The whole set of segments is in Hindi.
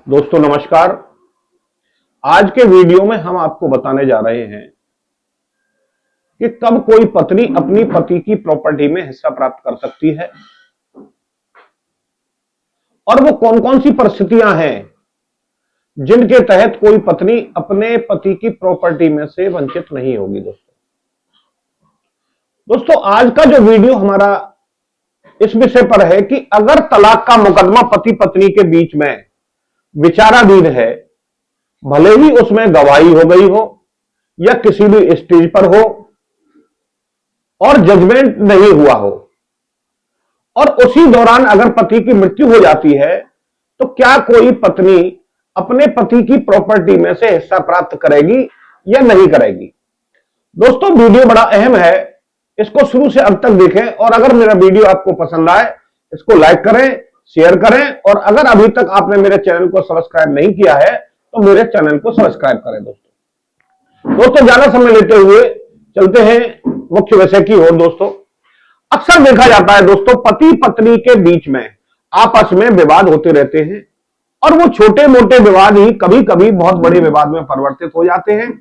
दोस्तों नमस्कार। आज के वीडियो में हम आपको बताने जा रहे हैं कि कब कोई पत्नी अपनी पति की प्रॉपर्टी में हिस्सा प्राप्त कर सकती है और वो कौन कौन सी परिस्थितियां हैं जिनके तहत कोई पत्नी अपने पति की प्रॉपर्टी में से वंचित नहीं होगी। दोस्तों आज का जो वीडियो हमारा इस विषय पर है कि अगर तलाक का मुकदमा पति पत्नी के बीच में विचाराधीन है, भले ही उसमें गवाही हो गई हो या किसी भी स्टेज पर हो और जजमेंट नहीं हुआ हो, और उसी दौरान अगर पति की मृत्यु हो जाती है तो क्या कोई पत्नी अपने पति की प्रॉपर्टी में से हिस्सा प्राप्त करेगी या नहीं करेगी। दोस्तों वीडियो बड़ा अहम है, इसको शुरू से अंत तक देखें और अगर मेरा वीडियो आपको पसंद आए इसको लाइक करें, शेयर करें और अगर अभी तक आपने मेरे चैनल को सब्सक्राइब नहीं किया है तो मेरे चैनल को सब्सक्राइब करें। दोस्तों ज्यादा समय लेते हुए चलते हैं मुख्य विषय की ओर। दोस्तों अक्सर देखा जाता है दोस्तों, पति पत्नी के बीच में आपस में विवाद होते रहते हैं और वो छोटे मोटे विवाद ही कभी कभी बहुत बड़े विवाद में परिवर्तित हो जाते हैं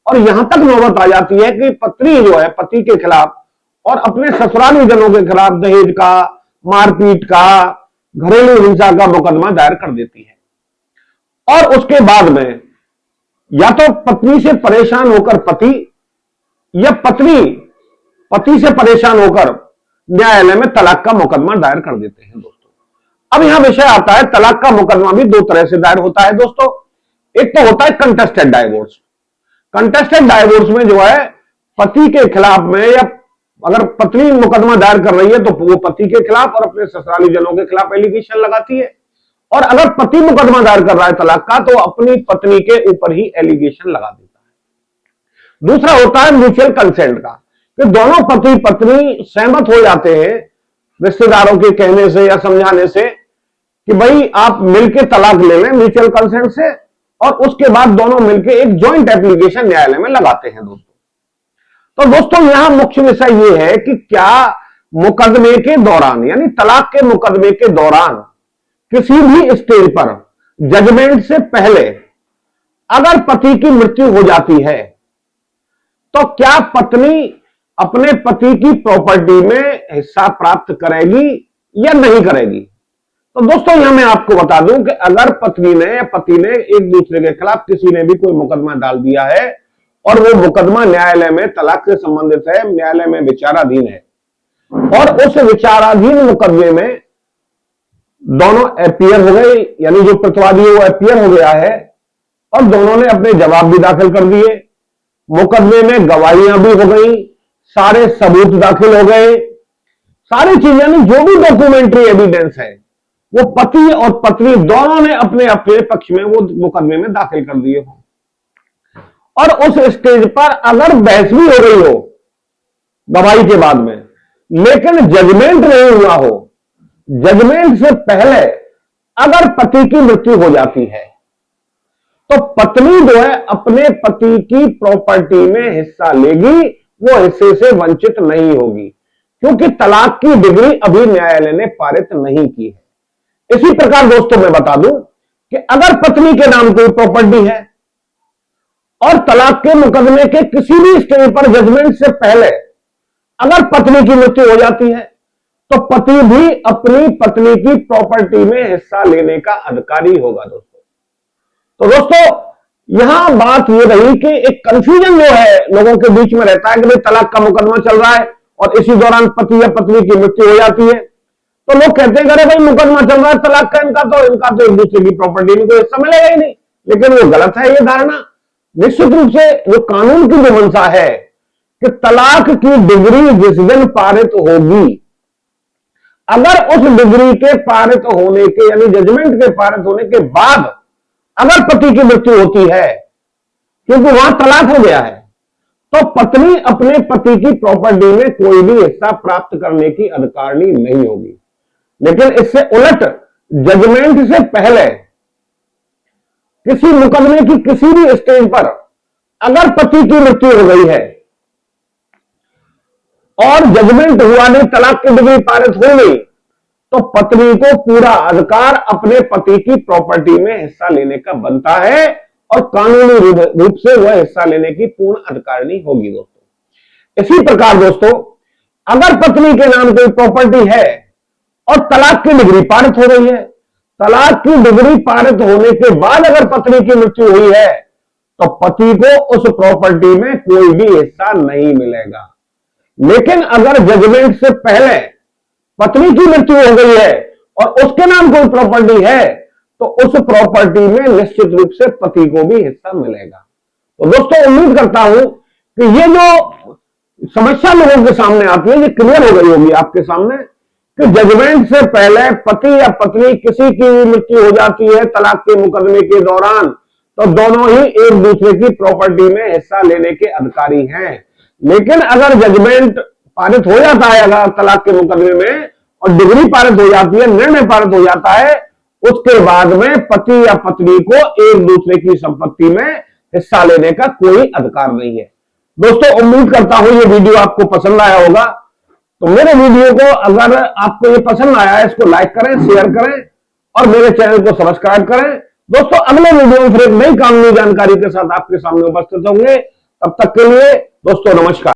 और यहां तक नौबत आ जाती है कि पत्नी जो है पति के खिलाफ और अपने ससुराली जनों के खिलाफ दहेज का, मारपीट का, घरेलू हिंसा का मुकदमा दायर कर देती है और उसके बाद में या तो पत्नी से परेशान होकर पति या पत्नी पति से परेशान होकर न्यायालय में तलाक का मुकदमा दायर कर देते हैं। दोस्तों अब यहां विषय आता है, तलाक का मुकदमा भी दो तरह से दायर होता है। दोस्तों एक तो होता है कंटेस्टेड डाइवोर्स। कंटेस्टेड डाइवोर्स में जो है पति के खिलाफ में या अगर पत्नी मुकदमा दायर कर रही है तो वो पति के खिलाफ और अपने ससुराली जनों के खिलाफ एलिगेशन लगाती है, और अगर पति मुकदमा दायर कर रहा है तलाक का तो अपनी पत्नी के ऊपर ही एलिगेशन लगा देता है। दूसरा होता है म्यूचुअल कंसेंट का, कि दोनों पति पत्नी सहमत हो जाते हैं रिश्तेदारों के कहने से या समझाने से कि भाई आप मिलकर तलाक ले लें म्यूचुअल कंसेंट से, और उसके बाद दोनों मिलकर एक ज्वाइंट एप्लीकेशन न्यायालय में लगाते हैं। तो दोस्तों यहां मुख्य विषय यह है कि क्या मुकदमे के दौरान यानी तलाक के मुकदमे के दौरान किसी भी स्टेज पर जजमेंट से पहले अगर पति की मृत्यु हो जाती है तो क्या पत्नी अपने पति की प्रॉपर्टी में हिस्सा प्राप्त करेगी या नहीं करेगी। तो दोस्तों यहां मैं आपको बता दूं कि अगर पत्नी ने या पति ने एक दूसरे के खिलाफ किसी ने भी कोई मुकदमा डाल दिया है और वो मुकदमा न्यायालय में तलाक से संबंधित है, न्यायालय में विचाराधीन है, और उस विचाराधीन मुकदमे में दोनों अपीयर हो गए यानी जो प्रतिवादी है वो अपीयर हो गया है और दोनों ने अपने जवाब भी दाखिल कर दिए, मुकदमे में गवाहियां भी हो गई, सारे सबूत दाखिल हो गए, सारी चीजें यानी जो भी डॉक्यूमेंट्री एविडेंस है वो पति और पत्नी दोनों ने अपने अपने पक्ष में वो मुकदमे में दाखिल कर दिए हो, और उस स्टेज पर अगर बहस भी हो रही हो गवाही के बाद में लेकिन जजमेंट नहीं हुआ हो, जजमेंट से पहले अगर पति की मृत्यु हो जाती है तो पत्नी जो है अपने पति की प्रॉपर्टी में हिस्सा लेगी, वो हिस्से से वंचित नहीं होगी क्योंकि तलाक की डिग्री अभी न्यायालय ने पारित नहीं की है। इसी प्रकार दोस्तों मैं बता दूं कि अगर पत्नी के नाम कोई प्रॉपर्टी है और तलाक के मुकदमे के किसी भी स्टेज पर जजमेंट से पहले अगर पत्नी की मृत्यु हो जाती है तो पति भी अपनी पत्नी की प्रॉपर्टी में हिस्सा लेने का अधिकारी होगा। तो दोस्तों यहां बात यह रही कि एक कंफ्यूजन जो है लोगों के बीच में रहता है कि भाई तलाक का मुकदमा चल रहा है और इसी दौरान पति या पत्नी की मृत्यु हो जाती है तो लोग कहते हैं अरे भाई मुकदमा चल रहा है तलाक का, इनका तो एक दूसरे की प्रॉपर्टी में कोई हिस्सा मिलेगा ही नहीं। लेकिन वो गलत है ये धारणा। निश्चित रूप से जो कानून की जो मंशा है कि तलाक की डिग्री जिस दिन पारित होगी, अगर उस डिग्री के पारित होने के यानी जजमेंट के पारित होने के बाद अगर पति की मृत्यु होती है क्योंकि वहां तलाक हो गया है तो पत्नी अपने पति की प्रॉपर्टी में कोई भी हिस्सा प्राप्त करने की अधिकारिणी नहीं होगी। लेकिन इससे उलट जजमेंट से पहले किसी मुकदमे की किसी भी स्टेज पर अगर पति की मृत्यु हो गई है और जजमेंट हुआ नहीं, तलाक की डिग्री पारित हो गई, तो पत्नी को पूरा अधिकार अपने पति की प्रॉपर्टी में हिस्सा लेने का बनता है और कानूनी रूप से वह हिस्सा लेने की पूर्ण अधिकारिणी होगी दोस्तों। इसी प्रकार दोस्तों, अगर पत्नी के नाम कोई प्रॉपर्टी है और तलाक की डिग्री पारित हो रही है, तलाक की डिग्री पारित होने के बाद अगर पत्नी की मृत्यु हुई है तो पति को उस प्रॉपर्टी में कोई भी हिस्सा नहीं मिलेगा। लेकिन अगर जजमेंट से पहले पत्नी की मृत्यु हो गई है और उसके नाम कोई प्रॉपर्टी है तो उस प्रॉपर्टी में निश्चित रूप से पति को भी हिस्सा मिलेगा। तो दोस्तों, उम्मीद करता हूं कि ये जो समस्या लोगों के सामने आती है ये क्लियर हो गई होगी आपके सामने कि जजमेंट से पहले पति या पत्नी किसी की मृत्यु हो जाती है तलाक के मुकदमे के दौरान तो दोनों ही एक दूसरे की प्रॉपर्टी में हिस्सा लेने के अधिकारी हैं। लेकिन अगर जजमेंट पारित हो जाता है अगर तलाक के मुकदमे में और डिग्री पारित हो जाती है, निर्णय पारित हो जाता है, उसके बाद में पति या पत्नी को एक दूसरे की संपत्ति में हिस्सा लेने का कोई अधिकार नहीं है। दोस्तों, उम्मीद करता हूं ये वीडियो आपको पसंद आया होगा। तो मेरे वीडियो को अगर आपको ये पसंद आया है इसको लाइक करें, शेयर करें और मेरे चैनल को सब्सक्राइब करें। दोस्तों, अगले वीडियो में फिर एक नई कानूनी जानकारी के साथ आपके सामने उपस्थित होंगे। तब तक के लिए दोस्तों नमस्कार।